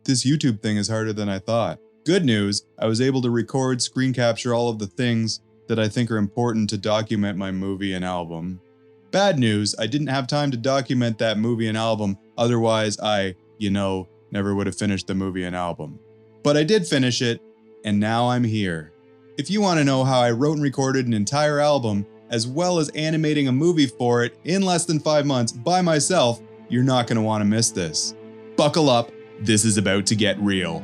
This YouTube thing is harder than I thought. Good news, I was able to record, screen capture all of the things that I think are important to document my movie and album. Bad news, I didn't have time to document that movie and album, otherwise I, never would have finished the movie and album. But I did finish it, and now I'm here. If you want to know how I wrote and recorded an entire album, as well as animating a movie for it in less than 5 months by myself, you're not going to want to miss this. Buckle up, this is about to get real.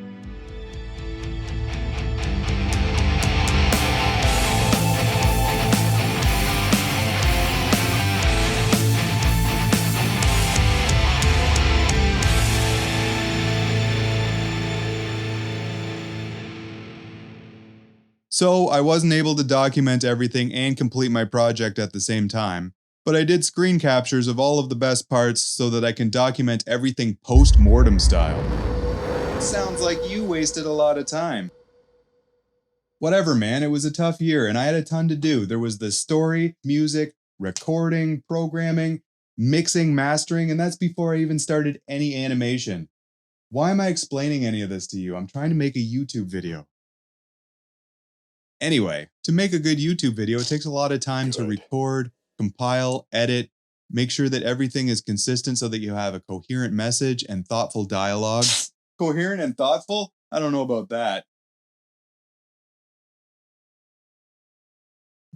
So I wasn't able to document everything and complete my project at the same time, but I did screen captures of all of the best parts so that I can document everything post-mortem style. Sounds like you wasted a lot of time. Whatever, man, it was a tough year and I had a ton to do. There was the story, music, recording, programming, mixing, mastering, and that's before I even started any animation. Why am I explaining any of this to you? I'm trying to make a YouTube video. Anyway, to make a good YouTube video, it takes a lot of time to record, compile, edit, make sure that everything is consistent so that you have a coherent message and thoughtful dialogue. Coherent and thoughtful? I don't know about that.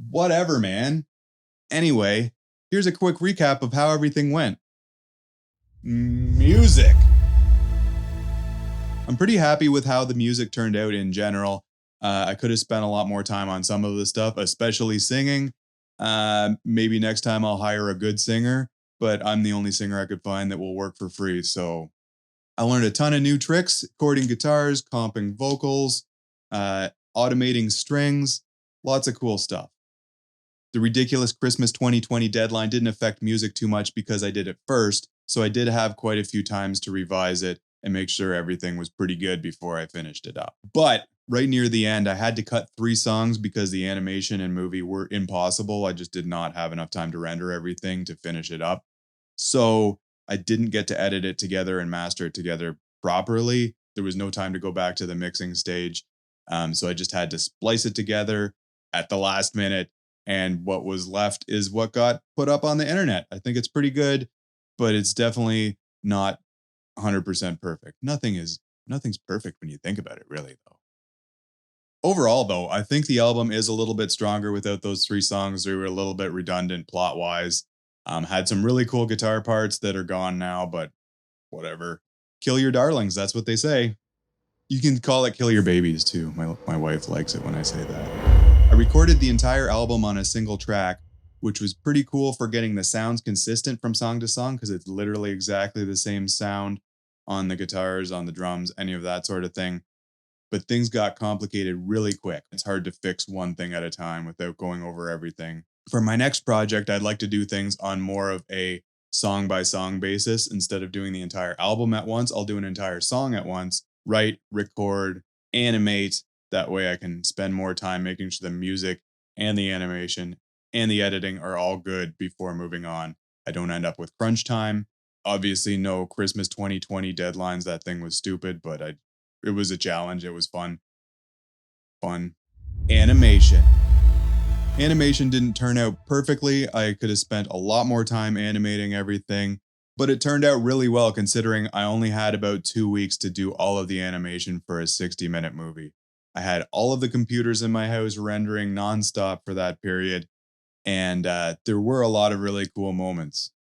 Whatever, man. Anyway, here's a quick recap of how everything went. Music. I'm pretty happy with how the music turned out in general. I could have spent a lot more time on some of the stuff, especially singing. Maybe next time I'll hire a good singer, but I'm the only singer I could find that will work for free. So I learned a ton of new tricks, chording guitars, comping vocals, automating strings, lots of cool stuff. The ridiculous Christmas 2020 deadline didn't affect music too much because I did it first, so I did have quite a few times to revise it and make sure everything was pretty good before I finished it up. But right near the end, I had to cut 3 songs because the animation and movie were impossible. I just did not have enough time to render everything to finish it up. So I didn't get to edit it together and master it together properly. There was no time to go back to the mixing stage. So I just had to splice it together at the last minute. And what was left is what got put up on the internet. I think it's pretty good, but it's definitely not 100% perfect. Nothing's perfect when you think about it, really, though. Overall, though, I think the album is a little bit stronger without those 3 songs. They were a little bit redundant plot-wise. Had some really cool guitar parts that are gone now, but whatever. Kill your darlings, that's what they say. You can call it kill your babies, too. My wife likes it when I say that. I recorded the entire album on a single track, which was pretty cool for getting the sounds consistent from song to song, because it's literally exactly the same sound on the guitars, on the drums, any of that sort of thing. But things got complicated really quick. It's hard to fix one thing at a time without going over everything. For my next project, I'd like to do things on more of a song by song basis. Instead of doing the entire album at once, I'll do an entire song at once, write, record, animate. That way I can spend more time making sure the music and the animation and the editing are all good before moving on. I don't end up with crunch time. Obviously, no Christmas 2020 deadlines. That thing was stupid, but it was a challenge. It was fun. Animation. Animation didn't turn out perfectly. I could have spent a lot more time animating everything, but it turned out really well considering I only had about 2 weeks to do all of the animation for a 60-minute movie. I had all of the computers in my house rendering nonstop for that period, and there were a lot of really cool moments.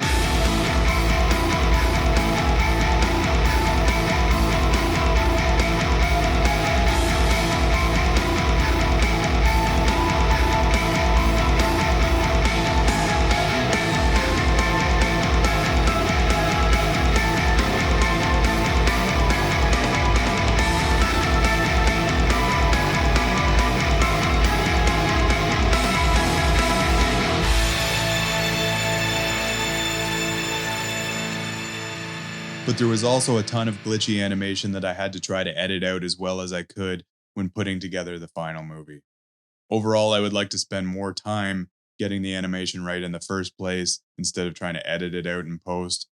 But there was also a ton of glitchy animation that I had to try to edit out as well as I could when putting together the final movie. Overall, I would like to spend more time getting the animation right in the first place instead of trying to edit it out in post.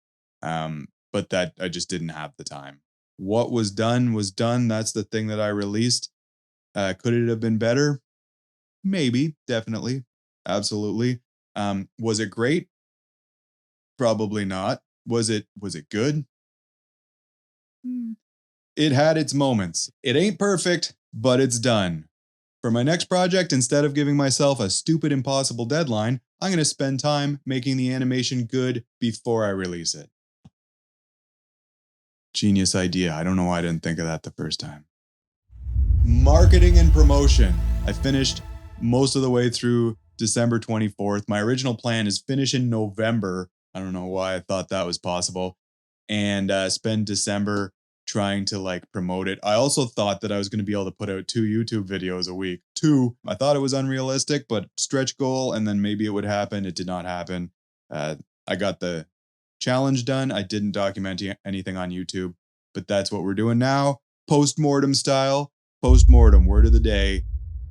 But that I just didn't have the time. what was done was done. That's the thing that I released. Could it have been better? Maybe, definitely, absolutely. Was it great? Probably not. Was it good? It had its moments. It ain't perfect, but it's done. For my next project, instead of giving myself a stupid, impossible deadline, I'm going to spend time making the animation good before I release it. Genius idea. I don't know why I didn't think of that the first time. Marketing and promotion. I finished most of the way through December 24th. My original plan is finish in November. I don't know why I thought that was possible. And spend December trying to like promote it. I also thought that I was going to be able to put out 2 YouTube videos a week. 2. I thought it was unrealistic, but stretch goal, and then maybe it would happen. It did not happen. I got the challenge done. I didn't document anything on YouTube, but that's what we're doing now. Post-mortem style. Post-mortem, word of the day.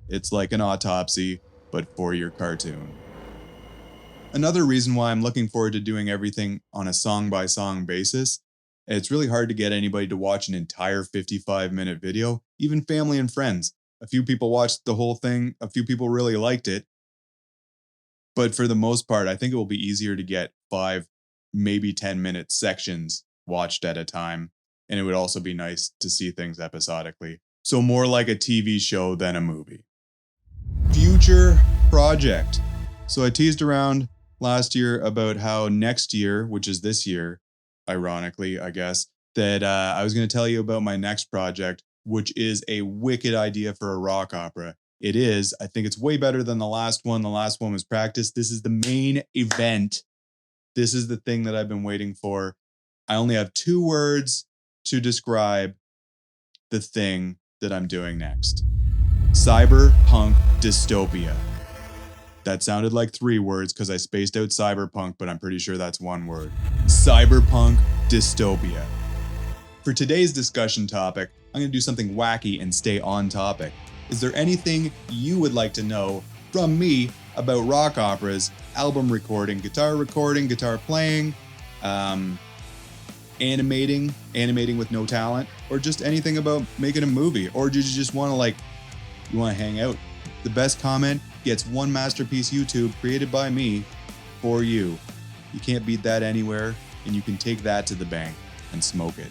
It's like an autopsy, but for your cartoon. Another reason why I'm looking forward to doing everything on a song-by-song basis, it's really hard to get anybody to watch an entire 55-minute video, even family and friends. A few people watched the whole thing, a few people really liked it, but for the most part, I think it will be easier to get 5, maybe 10-minute sections watched at a time, and it would also be nice to see things episodically. So more like a TV show than a movie. Future project. So I teased around last year about how next year, which is this year, ironically, I guess, that I was going to tell you about my next project, which is a wicked idea for a rock opera. It is. I think it's way better than the last one. The last one was practice. This is the main event. This is the thing that I've been waiting for. I only have 2 words to describe the thing that I'm doing next. Cyberpunk dystopia. That sounded like 3 words because I spaced out cyberpunk, but I'm pretty sure that's 1 word. Cyberpunk dystopia. For today's discussion topic, I'm going to do something wacky and stay on topic. Is there anything you would like to know from me about rock operas, album recording, guitar playing, animating with no talent, or just anything about making a movie? Or did you just want to hang out? The best comment gets 1 masterpiece YouTube created by me for you. You can't beat that anywhere, and you can take that to the bank and smoke it.